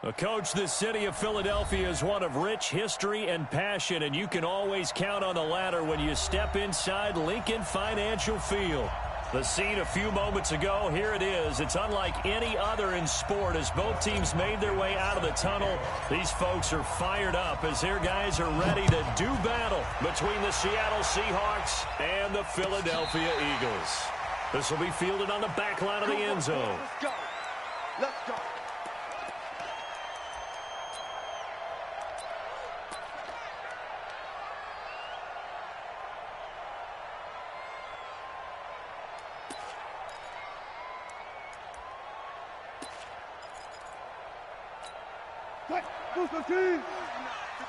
Well, Coach, the city of Philadelphia is one of rich history and passion, and you can always count on the latter when you step inside Lincoln Financial Field. The scene a few moments ago, here it is. It's unlike any other in sport as both teams made their way out of the tunnel. These folks are fired up as their guys are ready to do battle between the Seattle Seahawks and the Philadelphia Eagles. This will be fielded on the back line of the end zone. Let's go. Let's go.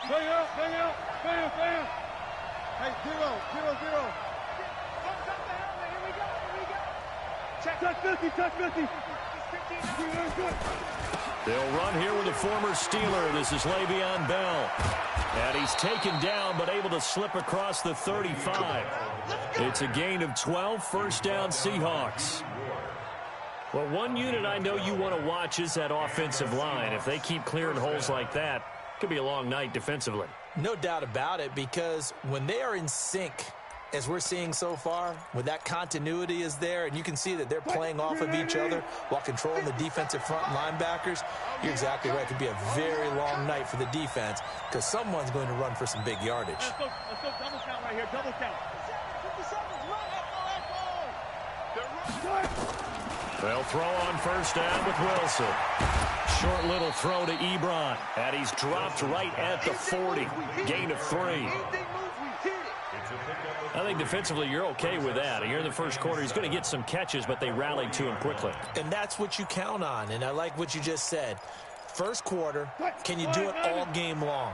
Bang out, bang out, bam, bam. Hey, 0-0-0. Here we go. Check. Touch 50, touch 50. They'll run here with the former Steeler. This is Le'Veon Bell. And he's taken down but able to slip across the 35. It's a gain of 12, first down Seahawks. Well, one unit I know you want to watch is that offensive line. If they keep clearing holes like that, it could be a long night defensively. No doubt about it, because when they are in sync, as we're seeing so far, when that continuity is there, and you can see that they're playing off of each other while controlling the defensive front linebackers, you're exactly right. It could be a very long night for the defense because someone's going to run for some big yardage. Let's go double count right here, double count. They'll throw on first down with Wilson. Short little throw to Ebron. And he's dropped right at the 40. Gain of 3. I think defensively you're okay with that. Here in the first quarter, he's going to get some catches, but they rallied to him quickly. And that's what you count on, and I like what you just said. First quarter, can you do it all game long?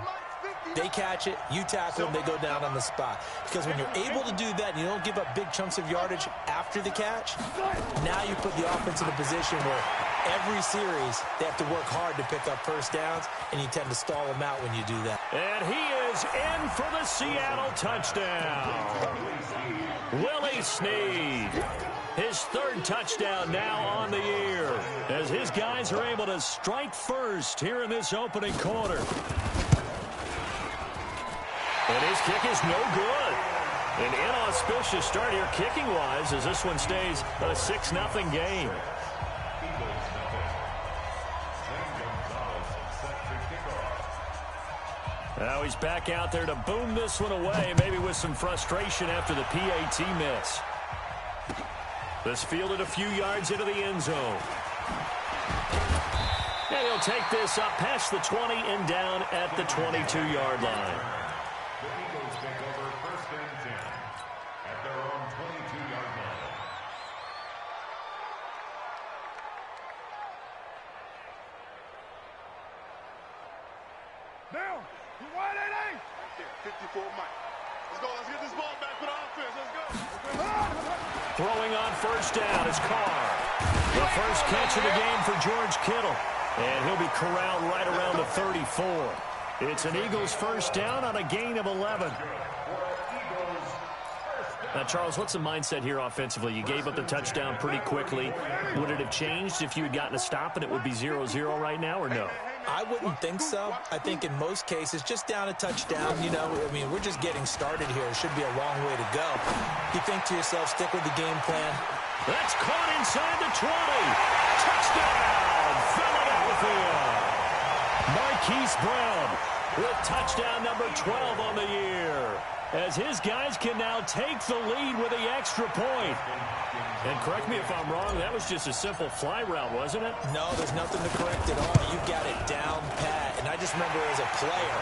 They catch it, you tackle them, they go down on the spot. Because when you're able to do that and you don't give up big chunks of yardage after the catch, now you put the offense in a position where every series they have to work hard to pick up first downs, and you tend to stall them out when you do that. And he is in for the Seattle touchdown. Willie Snead. His third touchdown now on the year as his guys are able to strike first here in this opening quarter. And his kick is no good. An inauspicious start here kicking-wise as this one stays a 6-0 game. Now he's back out there to boom this one away, maybe with some frustration after the PAT miss. This fielded a few yards into the end zone. And he'll take this up past the 20 and down at the 22-yard line. The Eagles take over first and 10 at their own 22-yard line. Now, you wide at 54 Mike. Let's go. Let's get this ball back for the offense. Let's go. Throwing on first down is Carr. The first catch of the game for George Kittle. And he'll be corralled right around the 34. It's an Eagles first down on a gain of 11. Now, Charles, what's the mindset here offensively? You gave up the touchdown pretty quickly. Would it have changed if you had gotten a stop and it would be 0-0 right now, or no? I wouldn't think so. I think in most cases, just down a touchdown, you know, I mean, we're just getting started here. It should be a long way to go. You think to yourself, stick with the game plan. That's caught inside the 20. Touchdown, Philadelphia. Marquise Brown with touchdown number 12 on the year, as his guys can now take the lead with the extra point. And correct me if I'm wrong, that was just a simple fly route, wasn't it? No, there's nothing to correct at all. You got it down pat. And I just remember as a player,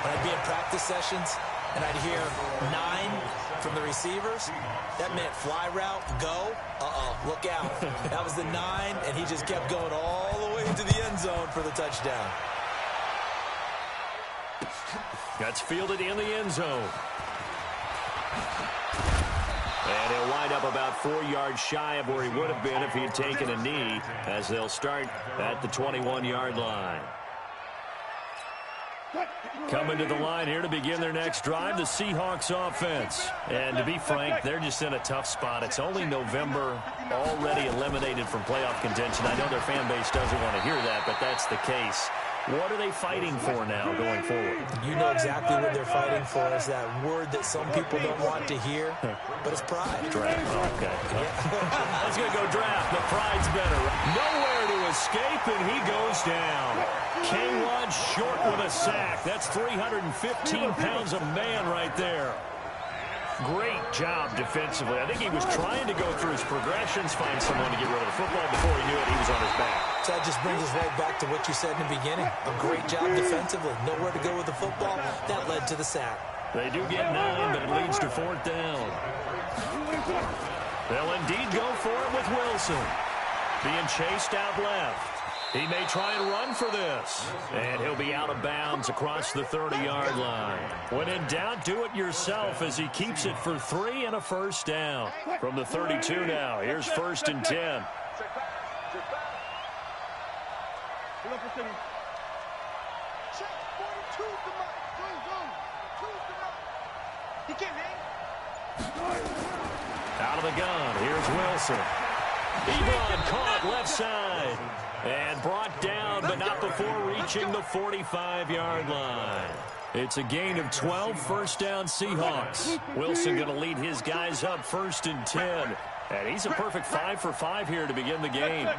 when I'd be in practice sessions and I'd hear 9 from the receivers, that meant fly route, go, look out. That was the 9, and he just kept going all the way to the end zone for the touchdown. That's fielded in the end zone. And he'll wind up about 4 yards shy of where he would have been if he had taken a knee, as they'll start at the 21-yard line. Coming to the line here to begin their next drive, the Seahawks offense. And to be frank, they're just in a tough spot. It's only November, already eliminated from playoff contention. I know their fan base doesn't want to hear that, but that's the case. What are they fighting for now going forward? You know exactly what they're fighting for. Is that word that some people don't want to hear, but it's pride. Draft. Oh, okay. Yeah. I was going to go draft, but pride's better. Nowhere to escape, and he goes down. K-Rod short with a sack. That's 315 pounds of man right there. Great job defensively. I think he was trying to go through his progressions, find someone to get rid of the football. Before he knew it, he was on his back. So that just brings us right back to what you said in the beginning. A great job defensively. Nowhere to go with the football. That led to the sack. They do get 9, but it leads to 4th down. They'll indeed go for it with Wilson. Being chased out left. He may try and run for this. And he'll be out of bounds across the 30-yard line. When in doubt, do it yourself as he keeps it for 3 and a first down. From the 32 now, here's 1st and 10. Out of the gun, here's Wilson. Ebron caught left side and brought down, but not before reaching the 45-yard line. It's a gain of 12, first down Seahawks. Wilson going to lead his guys up 1st and 10. And he's a perfect 5 for 5 here to begin the game.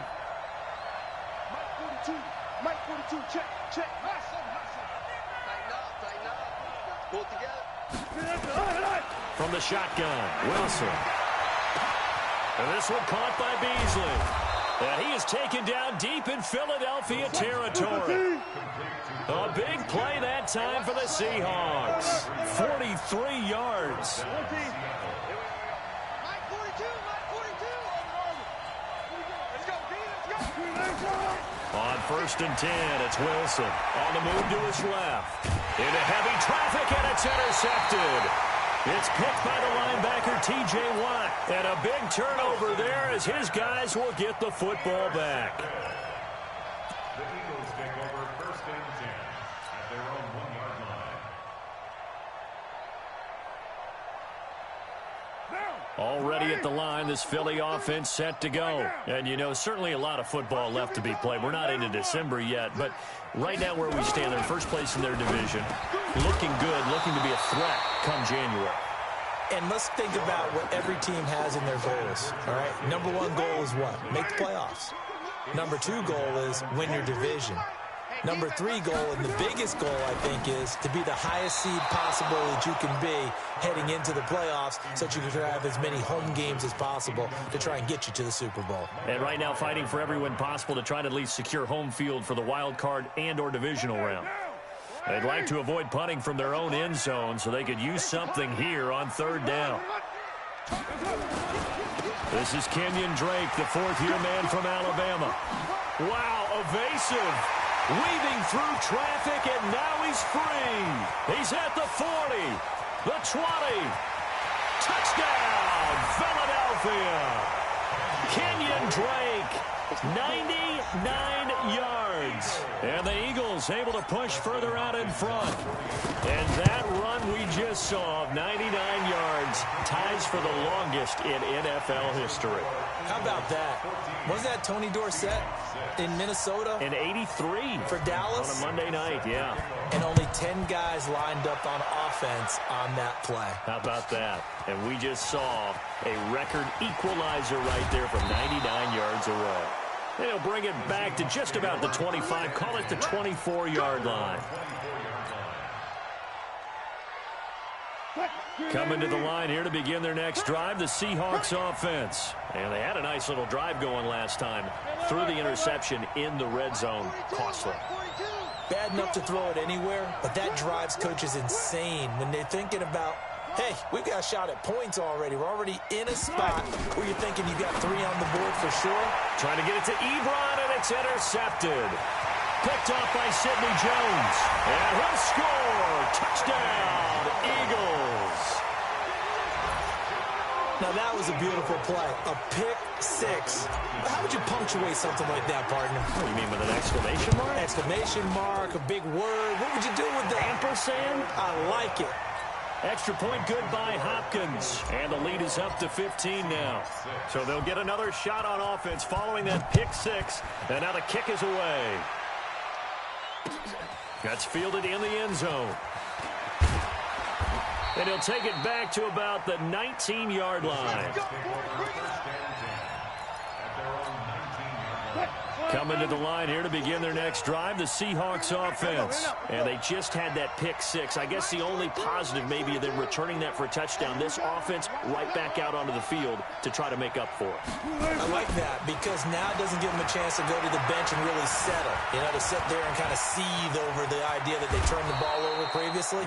Mike 42, check. Tighten up. Pull it together. From the shotgun, Wilson. And this one caught by Beasley. And he is taken down deep in Philadelphia territory. A big play that time for the Seahawks. 43 yards. Mike 42. Let's go. On 1st and 10, it's Wilson. On the move to his left. Into heavy traffic, and it's intercepted. It's picked by the linebacker, T.J. Watt. And a big turnover there as his guys will get the football back. The Eagles take over 1st and 10 at their own 1-yard line. Already at the line, this Philly offense set to go. And, you know, certainly a lot of football left to be played. We're not into December yet, but right now where we stand, they're in first place in their division. Looking good, looking to be a threat come January. And let's think about what every team has in their goals, all right? Number 1 goal is what? Make the playoffs. Number 2 goal is win your division. Number 3 goal, and the biggest goal, I think, is to be the highest seed possible that you can be heading into the playoffs so that you can have as many home games as possible to try and get you to the Super Bowl. And right now fighting for every win possible to try to at least secure home field for the wild card and or divisional round. They'd like to avoid punting from their own end zone so they could use something here on 3rd down. This is Kenyon Drake, the 4th-year man from Alabama. Wow, evasive. Weaving through traffic, and now he's free. He's at the 40, the 20. Touchdown, Philadelphia. Kenyon Drake, 99 yards. And the Eagles able to push further out in front. And that run we just saw of 99 yards ties for the longest in NFL history. How about that? Wasn't that Tony Dorsett in Minnesota? In 83. For Dallas? On a Monday night, yeah. And only 10 guys lined up on offense on that play. How about that? And we just saw a record equalizer right there from 99 yards away. They'll bring it back to just about the 25. Call it the 24-yard line. Coming to the line here to begin their next drive, the Seahawks offense. And they had a nice little drive going last time. Threw the interception in the red zone. Costly. Bad enough to throw it anywhere, but that drives coaches insane when they're thinking about, hey, we've got a shot at points already. We're already in a spot where you're thinking you got 3 on the board for sure. Trying to get it to Ebron, and it's intercepted. Picked off by Sidney Jones. And he'll score. Touchdown, Eagles. Now, that was a beautiful play. A pick 6. How would you punctuate something like that, partner? What do you mean, with an exclamation mark? Exclamation mark, a big word. What would you do with that? Ampersand? I like it. Extra point good by Hopkins. And the lead is up to 15 now. So they'll get another shot on offense following that pick 6. And now the kick is away. That's fielded in the end zone. And he'll take it back to about the 19-yard line. Coming to the line here to begin their next drive, the Seahawks offense. And they just had that pick six. I guess the only positive maybe than returning that for a touchdown. This offense right back out onto the field to try to make up for it. I like that because now it doesn't give them a chance to go to the bench and really settle. You know, to sit there and kind of seethe over the idea that they turned the ball over previously.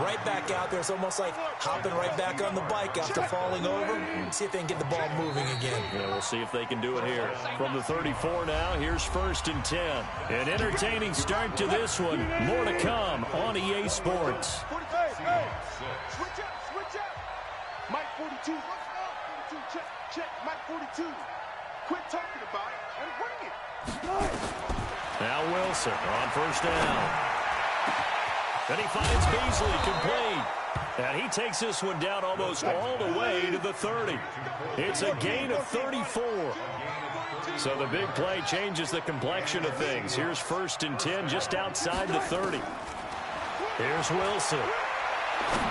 Right back out there. It's almost like hopping right back on the bike after falling over. See if they can get the ball moving again. Yeah, we'll see if they can do it here. From the 34 now, here's 1st and 10. An entertaining start to this one. More to come on EA Sports. Hey, switch up. Mike 42. 42, check. Mike 42. Quit talking about it and bring it. Now Wilson on 1st down. Then he finds Beasley complete. And he takes this one down almost all the way to the 30. It's a gain of 34. So the big play changes the complexion of things. Here's 1st and 10 just outside the 30. Here's Wilson.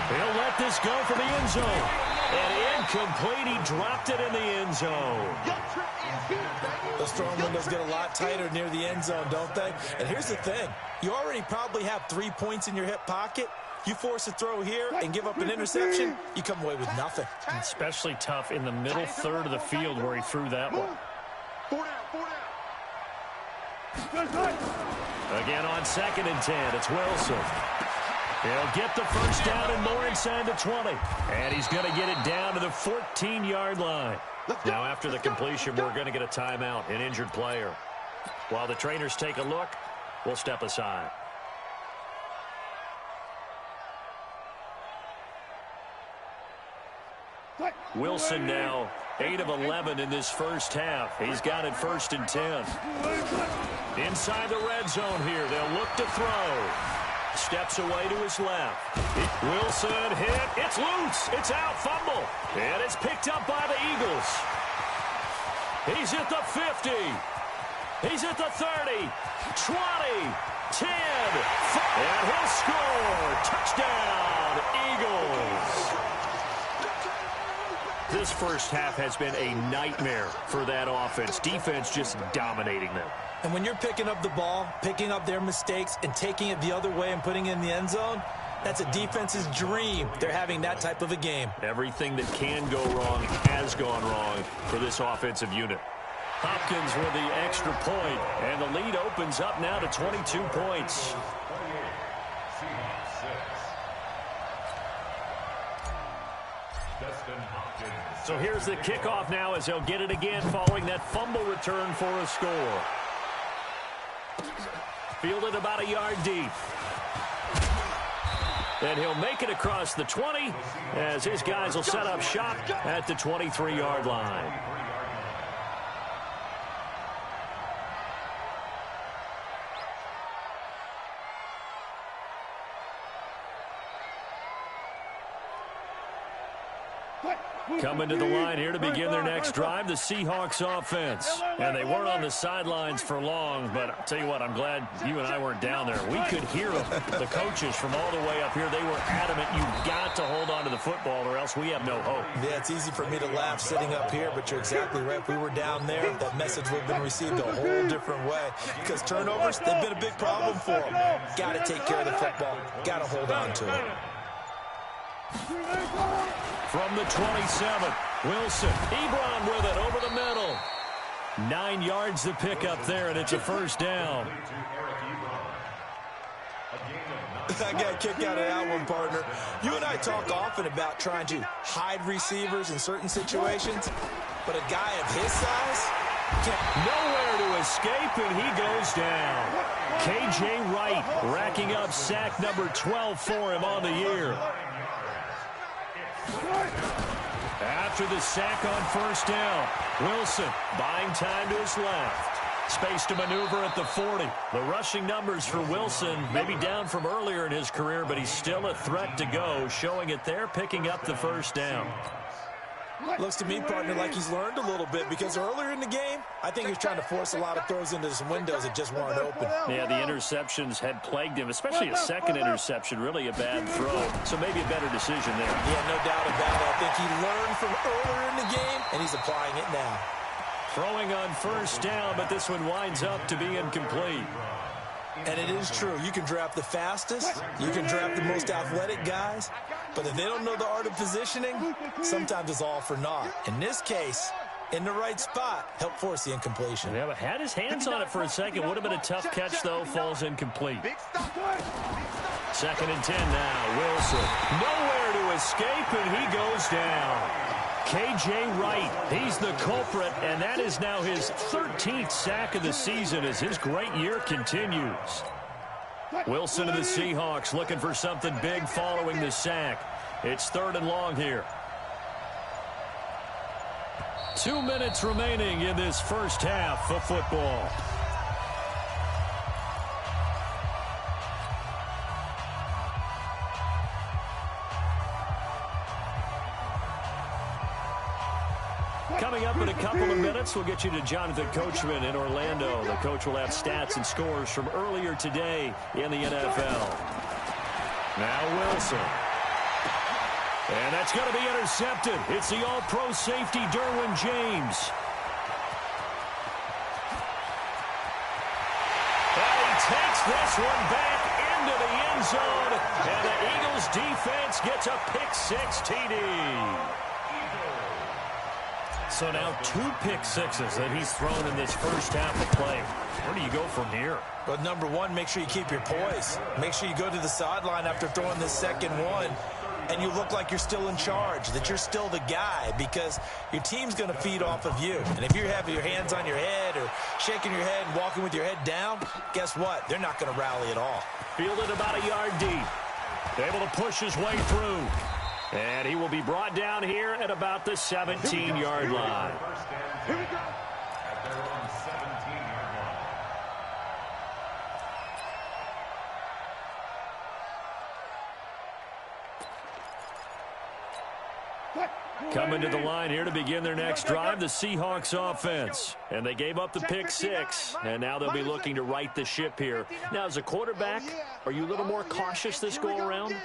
He'll let this go for the end zone. And incomplete. He dropped it in the end zone. Those throwing windows get a lot tighter near the end zone, don't they? And here's the thing. You already probably have 3 points in your hip pocket. You force a throw here and give up an interception, you come away with nothing. Especially tough in the middle third of the field where he threw that one. 4 down. Again on 2nd and 10, it's Wilson. He'll get the 1st down and more inside the 20. And he's going to get it down to the 14-yard line. Now after the completion, we're going to get a timeout, an injured player. While the trainers take a look, we'll step aside. Wilson now 8 of 11 in this first half. He's got it 1st and 10. Inside the red zone here. They'll look to throw. Steps away to his left. Wilson hit. It's loose. It's out. Fumble. And it's picked up by the Eagles. He's at the 50. He's at the 30. 20. 10. 5. And he'll score. Touchdown, Eagles. This first half has been a nightmare for that offense. Defense just dominating them. And when you're picking up the ball, picking up their mistakes, and taking it the other way and putting it in the end zone, that's a defense's dream. They're having that type of a game. Everything that can go wrong has gone wrong for this offensive unit. Hopkins with the extra point, and the lead opens up now to 22 points. So here's the kickoff now as they'll get it again following that fumble return for a score. Fielded about a yard deep. And he'll make it across the 20 as his guys will set up shop at the 23-yard line. Coming to the line here to begin their next drive, the Seahawks offense. And they weren't on the sidelines for long, but I'll tell you what, I'm glad you and I weren't down there. We could hear them. The coaches from all the way up here, they were adamant, you've got to hold on to the football or else we have no hope. Yeah, it's easy for me to laugh sitting up here, but you're exactly right. If we were down there, that message would have been received a whole different way. Because turnovers, they've been a big problem for them. Got to take care of the football. Got to hold on to it. From the 27, Wilson. Ebron with it over the middle. 9 yards to pick up there, and it's a 1st down. I got a kick out of that one, partner. You and I talk often about trying to hide receivers in certain situations, but a guy of his size can't. Nowhere to escape, and he goes down. K.J. Wright racking up sack number 12 for him on the year. After the sack on 1st down, Wilson buying time to his left. Space to maneuver at the 40. The rushing numbers for Wilson maybe down from earlier in his career, but he's still a threat to go, showing it there, picking up the 1st down. Looks to me, partner, like he's learned a little bit because earlier in the game, I think he was trying to force a lot of throws into some windows that just weren't open. Yeah, the interceptions had plagued him, especially a second interception, really a bad throw. So maybe a better decision there. Yeah, no doubt about it. I think he learned from earlier in the game, and he's applying it now. Throwing on first down, but this one winds up to be incomplete. And it is true. You can draft the fastest. You can draft the most athletic guys. But if they don't know the art of positioning, sometimes it's all for naught. In this case, in the right spot, help force the incompletion. Yeah, but had his hands on it for a second. Would have been a tough catch, though. Falls incomplete. 2nd and 10 now. Wilson. Nowhere to escape, and he goes down. K.J. Wright, he's the culprit, and that is now his 13th sack of the season as his great year continues. Wilson and the Seahawks looking for something big following the sack. It's 3rd and long here. 2 minutes remaining in this first half of football. Coming up in a couple of minutes, we'll get you to Jonathan Coachman in Orlando. The coach will have stats and scores from earlier today in the NFL. Now Wilson. And that's going to be intercepted. It's the all-pro safety, Derwin James. And he takes this one back into the end zone. And the Eagles defense gets a pick-6 TD. So now 2 pick-sixes that he's thrown in this first half of play. Where do you go from here? Well, number one, make sure you keep your poise. Make sure you go to the sideline after throwing this second one, and you look like you're still in charge, that you're still the guy, because your team's going to feed off of you. And if you're having your hands on your head or shaking your head and walking with your head down, guess what? They're not going to rally at all. Fielded about a yard deep. Able to push his way through. And he will be brought down here at about the 17-yard line. Here we go. At their own 17-yard line. Coming to the line here to begin their next drive, the Seahawks offense. And they gave up the pick-6, and now they'll be looking to right the ship here. Now, as a quarterback, are you a little more cautious this go-around?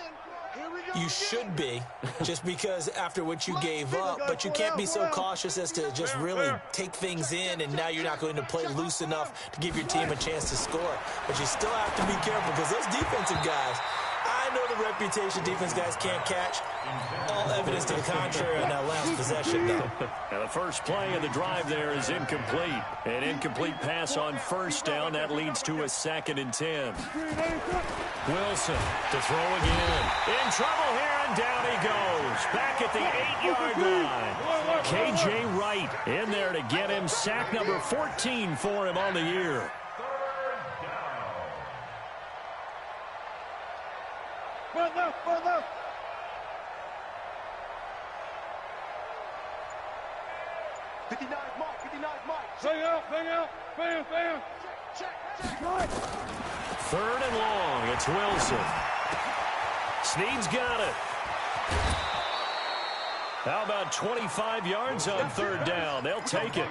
You should be, just because after what you gave up, but you can't be so cautious as to just really take things in, and now you're not going to play loose enough to give your team a chance to score. But you still have to be careful, because those defensive guys, I know the reputation defense guys can't catch. All evidence to the contrary on that last possession, though. Now the first play of the drive there is incomplete. An incomplete pass on first down. That leads to a 2nd and 10. Wilson to throw again. In trouble here, and down he goes. Back at the 8-yard line. K.J. Wright in there to get him. Sack number 14 for him on the year. Front left, front left. Bang out, bam, bam. Check. 3rd and long. It's Wilson. Snead's got it. How about 25 yards on 3rd down? They'll take it.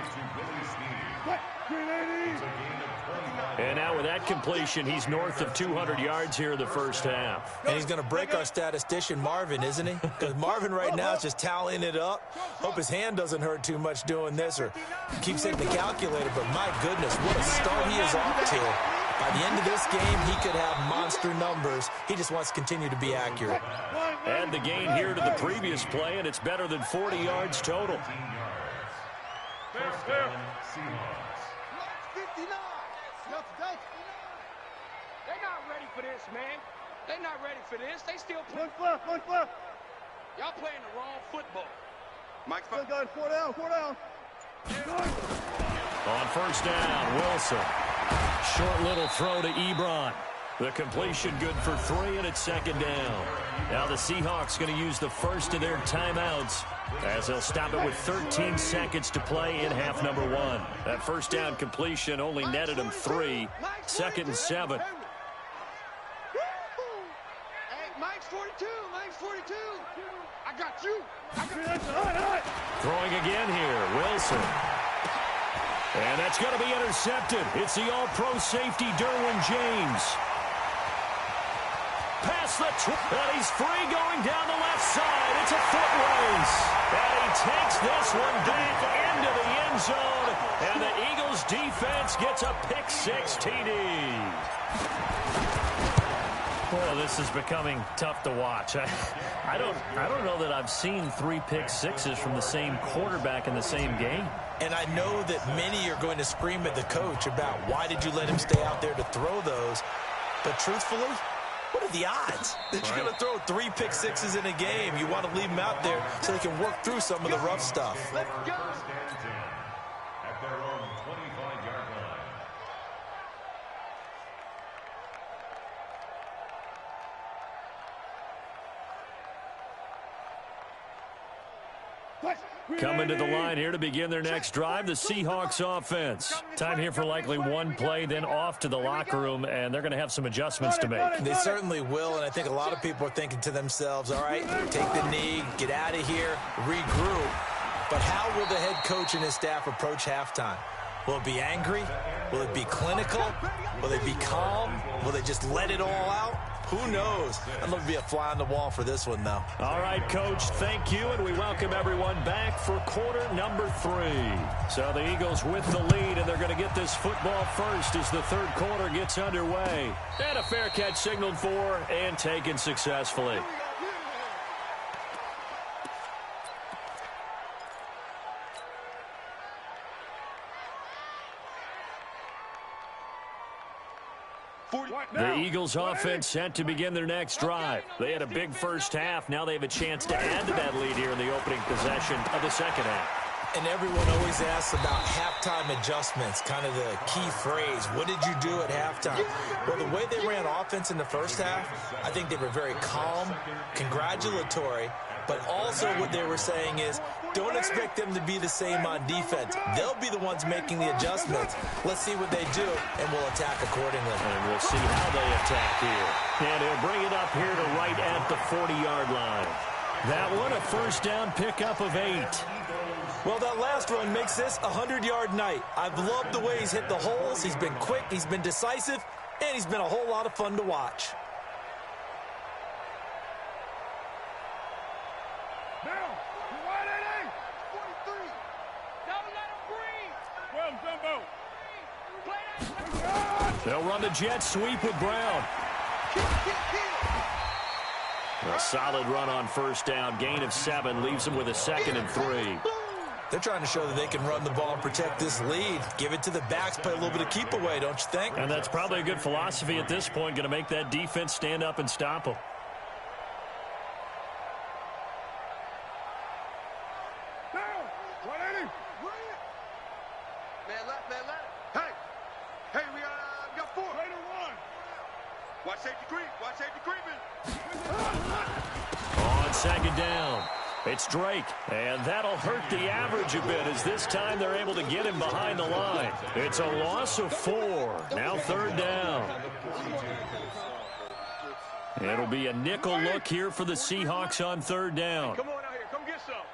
And now with that completion, he's north of 200 yards here in the first half. And he's going to break our statistician, Marvin, isn't he? Because Marvin right now is just tallying it up. Hope his hand doesn't hurt too much doing this or keeps hitting the calculator. But my goodness, what a start he is off to. By the end of this game, he could have monster numbers. He just wants to continue to be accurate. Add the gain here to the previous play, and it's better than 40 yards total. First down, Seahawks. 59. They're not ready for this, man. They're not ready for this. They still play. One left. Y'all playing the wrong football. Mike's still got 4 down. On first down, Wilson. Short little throw to Ebron. The completion good for 3, and it's 2nd down. Now the Seahawks going to use the first of their timeouts as they'll stop it with 13 seconds to play in half number 1. That first down completion only netted them 3. 2nd and 7. Hey, Mike's 42, man, 42. I got you. Throwing again here, Wilson. And that's going to be intercepted. It's the all-pro safety, Derwin James. Past the and he's free going down the left side. It's a foot race. And he takes this one back into the end zone. And the Eagles defense gets a pick-6 TD. Boy, this is becoming tough to watch. I don't know that I've seen 3 pick-6s from the same quarterback in the same game. And I know that many are going to scream at the coach about why did you let him stay out there to throw those. But truthfully, what are the odds that you're going to throw 3 pick-6s in a game? You want to leave them out there so they can work through some of the rough stuff. First and 10 at their own 25-yard line. Coming to the line here to begin their next drive, the Seahawks offense. Time here for likely one play, then off to the locker room, and they're going to have some adjustments to make. They certainly will, and I think a lot of people are thinking to themselves, all right, take the knee, get out of here, regroup. But how will the head coach and his staff approach halftime? Will it be angry? Will it be clinical? Will they be calm? Will they just let it all out? Who knows? I'd love to be a fly on the wall for this one, though. All right, Coach, thank you, and we welcome everyone back for quarter number 3. So the Eagles with the lead, and they're going to get this football first as the third quarter gets underway. And a fair catch signaled for and taken successfully. The Eagles offense set to begin their next drive. They had a big first half. Now they have a chance to add to that lead here in the opening possession of the second half. And everyone always asks about halftime adjustments, kind of the key phrase. What did you do at halftime? Well, the way they ran offense in the first half, I think they were very calm, congratulatory, but also what they were saying is, don't expect them to be the same on defense. They'll be the ones making the adjustments. Let's see what they do, and we'll attack accordingly. And we'll see how they attack here. And he'll bring it up here to right at the 40-yard line. That one, a first down pickup of 8. Well, that last run makes this a 100-yard night. I've loved the way he's hit the holes. He's been quick, he's been decisive, and he's been a whole lot of fun to watch. Now, wide 43. Don't let him breathe. Well, Jumbo. They'll run the jet sweep with Brown. A solid run on first down. Gain of 7 leaves them with a 2nd and 3. They're trying to show that they can run the ball and protect this lead. Give it to the backs, play a little bit of keep away, don't you think? And that's probably a good philosophy at this point. Going to make that defense stand up and stop them. Hey, we got 4. Later 1. Watch safety creep. Watch safety creeping. On second down, it's Drake, and that'll hurt the average a bit as this time they're able to get him behind the line. It's a loss of 4. Now third down. It'll be a nickel look here for the Seahawks on third down. Come on out here. Come get some.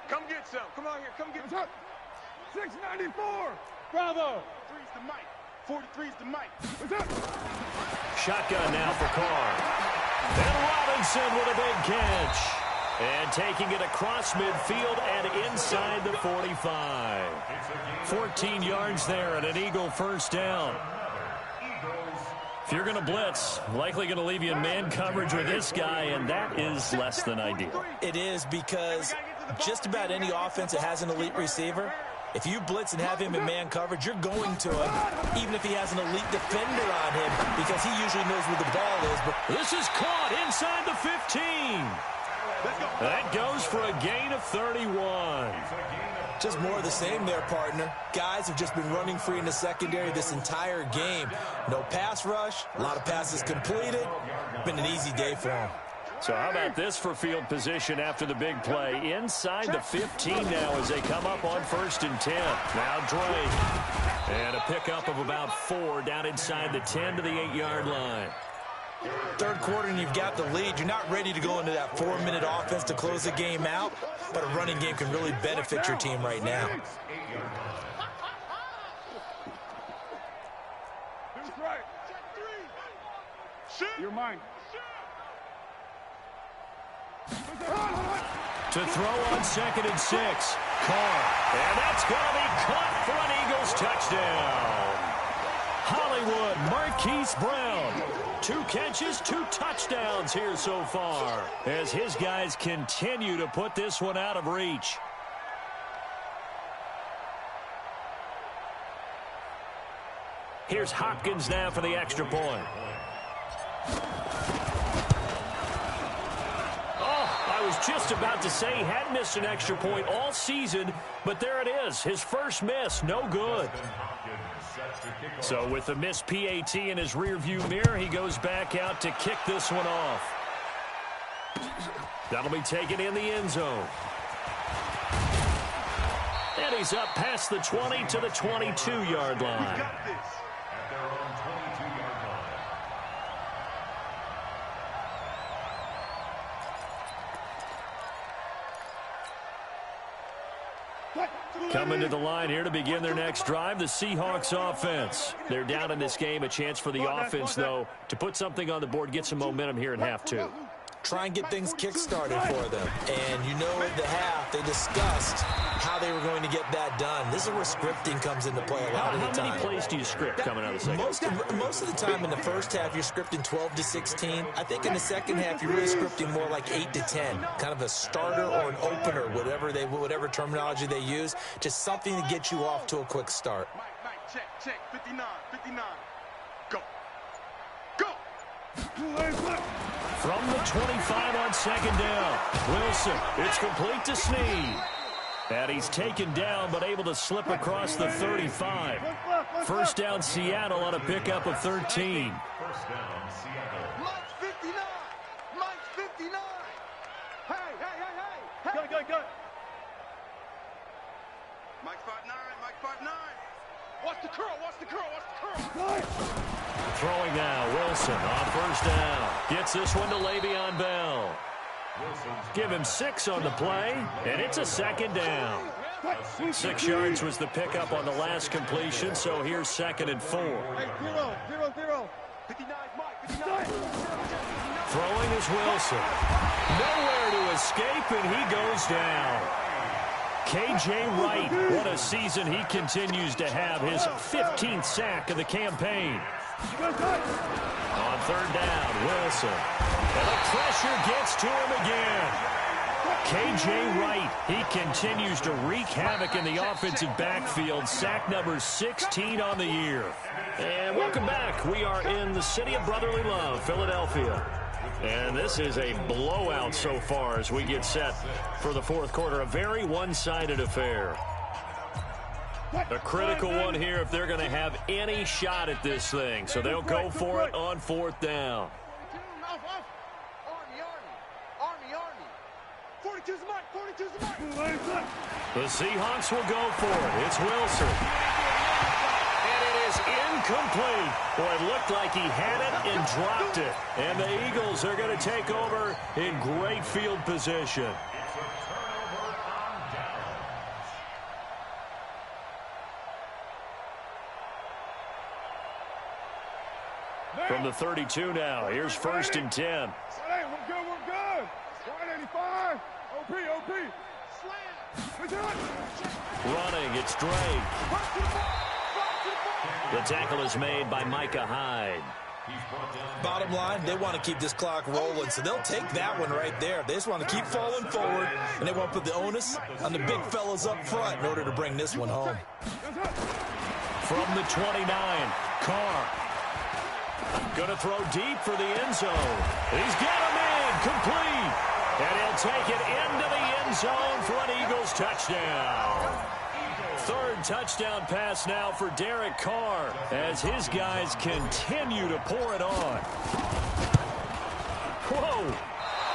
Come get some. Come out here. Come get some. 694. Bravo. 3's the mic. 43's the mic. Shotgun now for Carr. And Robinson with a big catch. And taking it across midfield and inside the 45. 14 yards there and an Eagle first down. If you're going to blitz, likely going to leave you in man coverage with this guy, and that is less than ideal. It is, because just about any offense that has an elite receiver, if you blitz and have him in man coverage, you're going to him, even if he has an elite defender on him, because he usually knows where the ball is. But this is caught inside the 15. That goes for a gain of 31. just more of the same there, partner. Guys have just been running free in the secondary this entire game. No pass rush, a lot of passes completed. Been an easy day for them. So how about this for field position after the big play? Inside the 15 now as they come up on 1st and 10. Now Drake. And a pickup of about 4 down inside the 10 to the 8-yard line. Third quarter and you've got the lead. You're not ready to go into that 4-minute offense to close the game out, but a running game can really benefit your team right now. You're mine. To throw on 2nd and 6. Carr. And that's going to be caught for an Eagles touchdown. Hollywood Marquise Brown. 2 catches, 2 touchdowns here so far as his guys continue to put this one out of reach. Here's Hopkins now for the extra point. I was just about to say he hadn't missed an extra point all season, but there it is. His first miss, no good. So with the missed PAT in his rearview mirror, he goes back out to kick this one off. That'll be taken in the end zone. And he's up past the 20 to the 22-yard line. Coming to the line here to begin their next drive, the Seahawks offense. They're down in this game. A chance for the offense, though, to put something on the board, get some momentum here in half 2. Try and get things kick-started for them. And you know at the half, they discussed how they were going to get that done. This is where scripting comes into play a lot of the time. How many plays do you script coming out of the second? Most of the time in the first half, you're scripting 12 to 16. I think in the second half, you're really scripting more like 8 to 10. Kind of a starter or an opener, whatever terminology they use. Just something to get you off to a quick start. Mike, check, 59, 59. Go. Go. From the 25 on 2nd down. Wilson, it's complete to Snead. And he's taken down but able to slip across the 35. First down Seattle on a pickup of 13. First down Seattle. Mike's 59. Mike's 59. Hey. Go. Mike's 5'9. Mike's 5'9. Watch the curl. Throwing now, Wilson on first down. Gets this one to Le'Veon Bell. Give him 6 on the play, and it's a 2nd down. 6 yards was the pickup on the last completion, so here's 2nd and 4. Hey, 0. 59, Mike, 59. Throwing is Wilson. Nowhere to escape, and he goes down. K.J. Wright, what a season he continues to have, his 15th sack of the campaign. On 3rd down, Wilson. And the pressure gets to him again. K.J. Wright, he continues to wreak havoc in the offensive backfield. Sack number 16 on the year. And welcome back. We are in the city of brotherly love, Philadelphia. And this is a blowout so far as we get set for the 4th quarter. A very one-sided affair. A critical one here if they're going to have any shot at this thing. So they'll go for it on 4th down. Army. 42's Mike. The Seahawks will go for it. It's Wilson. And it is incomplete. Boy, it looked like he had it and dropped it. And the Eagles are going to take over in great field position. From the 32 now, here's 1st and 10. Hey, we're good. 185. OP. Running, it's Drake. The tackle is made by Micah Hyde. Bottom line, they want to keep this clock rolling, so they'll take that one right there. They just want to keep falling forward, and they want to put the onus on the big fellas up front in order to bring this one home. From the 29, Carr. Going to throw deep for the end zone. He's got him in, complete. And he'll take it into the end zone for an Eagles touchdown. 3rd touchdown pass now for Derek Carr as his guys continue to pour it on. Whoa!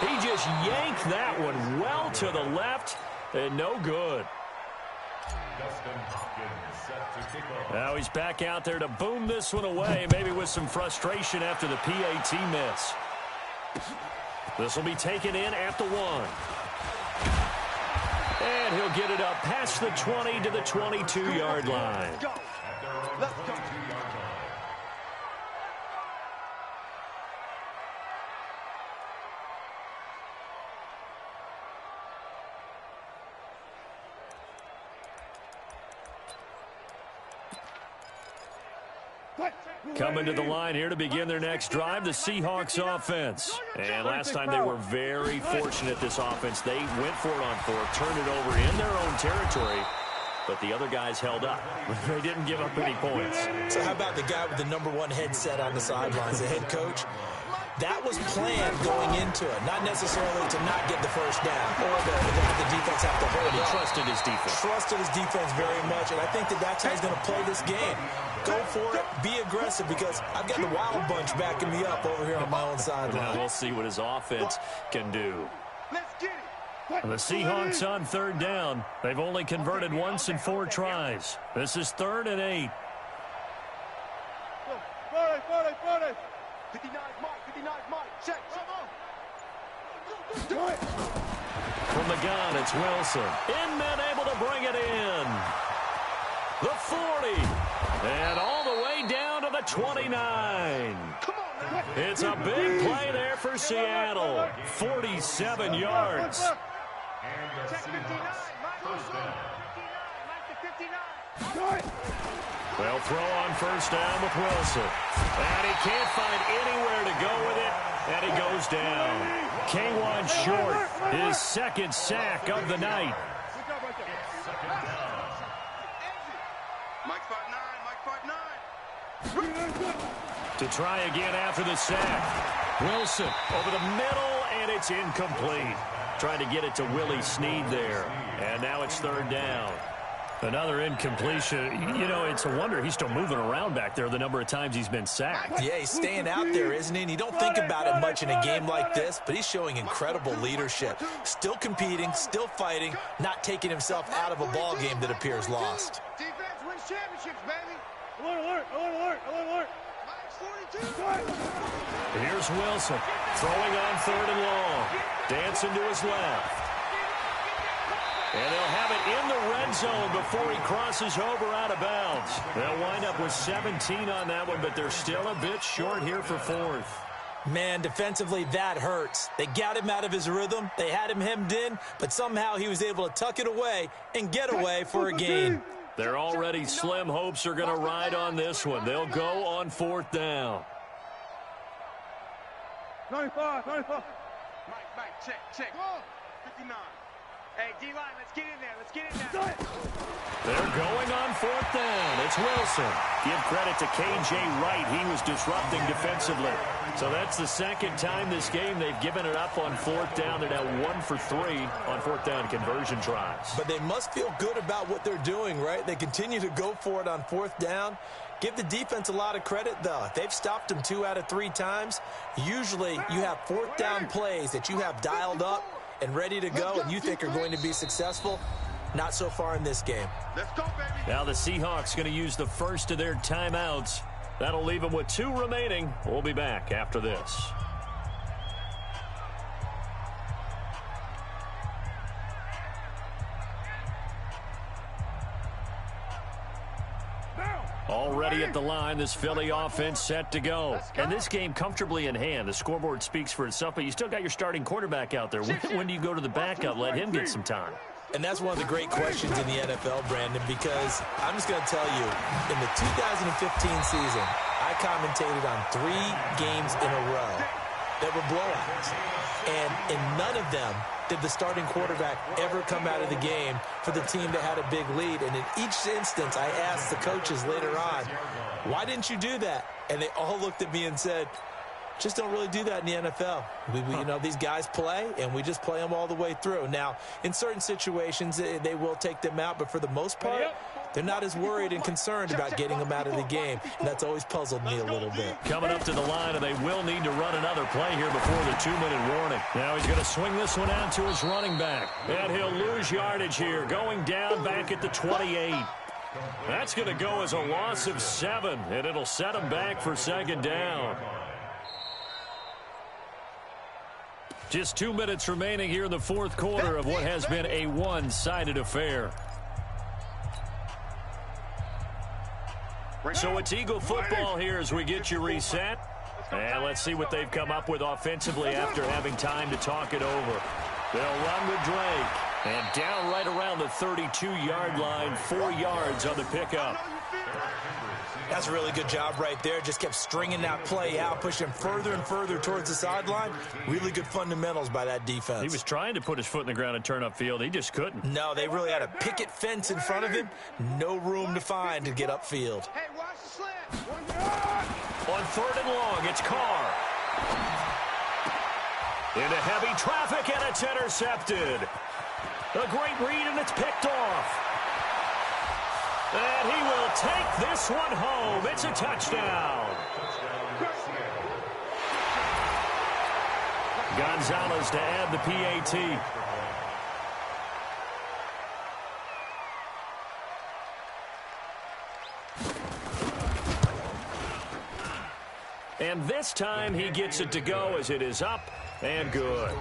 He just yanked that one well to the left and no good. Now he's back out there to boom this one away, maybe with some frustration after the PAT miss. This will be taken in at the 1. And he'll get it up past the 20 to the 22-yard line. Let's go. Let's go. Coming to the line here to begin their next drive, the Seahawks offense. And last time they were very fortunate, this offense. They went for it on 4th, turned it over in their own territory, but the other guys held up. They didn't give up any points. So how about the guy with the #1 headset on the sidelines, the head coach? That was planned going into it, not necessarily to not get the first down or to have the defense have to hold it. He trusted his defense. Trusted his defense very much, and I think that's how he's going to play this game. Go for it, be aggressive, because I've got the Wild Bunch backing me up over here on my own sideline. Now we'll see what his offense can do. Let's get it. The Seahawks on 3rd down. They've only converted once in 4 tries. This is 3rd and 8. 40. 59 Mike. Check. From the gun, it's Wilson. Inman able to bring it in. The 40. And all the way down to the 29. Come on, man. It's a big play there for Seattle. 47 yards. And the Seahawks first down. They'll throw on 1st down with Wilson. And he can't find anywhere to go with it. And he goes down. K1 short, his 2nd sack of the night. Mike 5'9". To try again after the sack. Wilson over the middle, and it's incomplete. Trying to get it to Willie Snead there. And now it's 3rd down. Another incompletion. You know, it's a wonder he's still moving around back there the number of times he's been sacked. Yeah, he's staying out there, isn't he? And you don't think about it much in a game like this, but he's showing incredible leadership. Still competing, still fighting, not taking himself out of a ball game that appears lost. Defense wins championships, baby. Alert. Mike's 42. Here's Wilson throwing on 3rd and long. Dancing to his left. And they'll have it in the red zone before he crosses over out of bounds. They'll wind up with 17 on that one, but they're still a bit short here for 4th. Man, defensively, that hurts. They got him out of his rhythm. They had him hemmed in, but somehow he was able to tuck it away and get away for a gain. Their already slim hopes are going to ride on this one. They'll go on 4th down. 95. Mike, check. 59. Hey, D-line, let's get in there. They're going on 4th down. It's Wilson. Give credit to K.J. Wright. He was disrupting defensively. So that's the 2nd time this game they've given it up on 4th down. They're now 1 for 3 on 4th down conversion tries. But they must feel good about what they're doing, right? They continue to go for it on 4th down. Give the defense a lot of credit, though. They've stopped them 2 out of 3 times. Usually you have 4th down plays that you have dialed up and ready to go and you think are going to be successful. Not so far in this game. Let's go, baby. Now the Seahawks going to use the first of their timeouts. That'll leave them with 2 remaining. We'll be back after this. Already at the line, this Philly offense set to go. And this game comfortably in hand. The scoreboard speaks for itself, but you still got your starting quarterback out there. When do you go to the backup? Let him get some time. And that's one of the great questions in the NFL, Brandon, because I'm just going to tell you, in the 2015 season, I commentated on 3 games in a row that were blowouts. And in none of them did the starting quarterback ever come out of the game for the team that had a big lead. And in each instance, I asked the coaches later on, why didn't you do that? And they all looked at me and said, just don't really do that in the NFL. You know, these guys play, and we just play them all the way through. Now, in certain situations, they will take them out, but for the most part, They're not as worried and concerned about getting him out of the game, and that's always puzzled me a little bit. Coming up to the line, and they will need to run another play here before the 2-minute warning. Now he's going to swing this one out to his running back, and he'll lose yardage here, going down back at the 28. That's going to go as a loss of 7, and it'll set him back for second down. Just 2 minutes remaining here in the fourth quarter of what has been a one-sided affair. So it's Eagle football here as we get you reset. And let's see what they've come up with offensively after having time to talk it over. They'll run with Drake. And down right around the 32-yard line, 4 yards on the pickup. That's a really good job right there. Just kept stringing that play out, pushing further and further towards the sideline. Really good fundamentals by that defense. He was trying to put his foot in the ground and turn upfield. He just couldn't. No, they really had a picket fence in front of him. No room to find to get upfield. Hey, watch the slant. On 3rd and long, it's Carr. Into heavy traffic, and it's intercepted. A great read, and it's picked off. And he will take this one home. It's a touchdown. Gonzalez to add the PAT. And this time he gets it to go as it is up and good.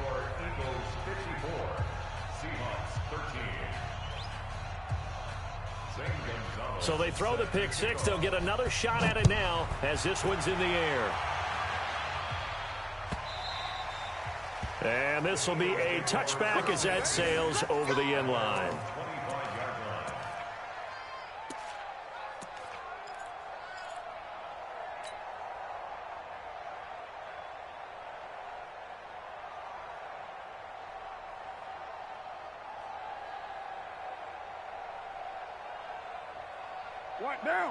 So they throw the pick six. They'll get another shot at it now as this one's in the air. And this will be a touchback as that sails over the end line.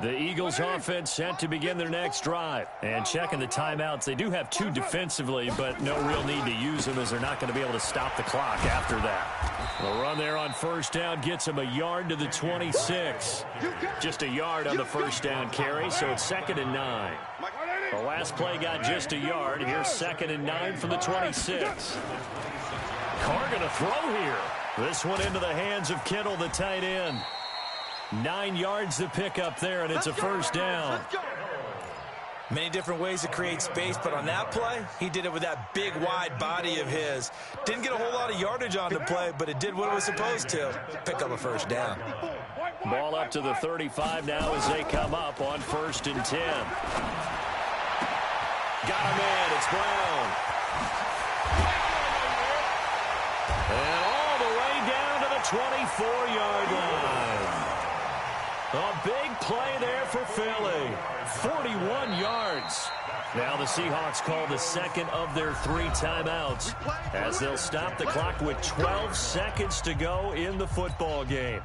The Eagles offense set to begin their next drive. And checking the timeouts, they do have 2 defensively, but no real need to use them as they're not going to be able to stop the clock after that. The run there on first down gets them a yard to the 26. Just a yard on the first down carry, so it's 2nd and 9. The last play got just a yard. Here's 2nd and 9 from the 26. Carr going to throw here. This one into the hands of Kittle, the tight end. 9 yards to pick up there, and it's a first down. Many different ways to create space, but on that play, he did it with that big, wide body of his. Didn't get a whole lot of yardage on the play, but it did what it was supposed to. Pick up a first down. Ball up to the 35 now as they come up on 1st and 10. Got him in. It's Brown. And all the way down to the 24-yard line. A big play there for Philly. 41 yards. Now the Seahawks call the second of their 3 timeouts as they'll stop the clock with 12 seconds to go in the football game.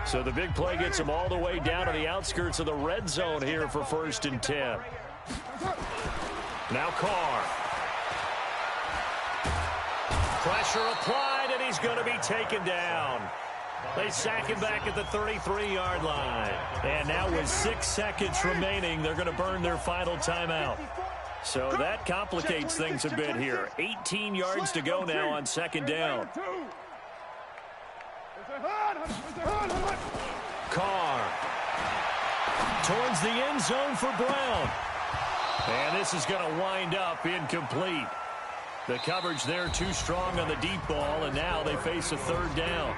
So the big play gets them all the way down to the outskirts of the red zone here for 1st and 10. Now Carr. Pressure applied, and he's going to be taken down. They sack him back at the 33-yard line. And now with 6 seconds remaining, they're going to burn their final timeout. So that complicates things a bit here. 18 yards to go now on 2nd down. Carr. Towards the end zone for Brown. And this is going to wind up incomplete. The coverage there too strong on the deep ball, and now they face a 3rd down.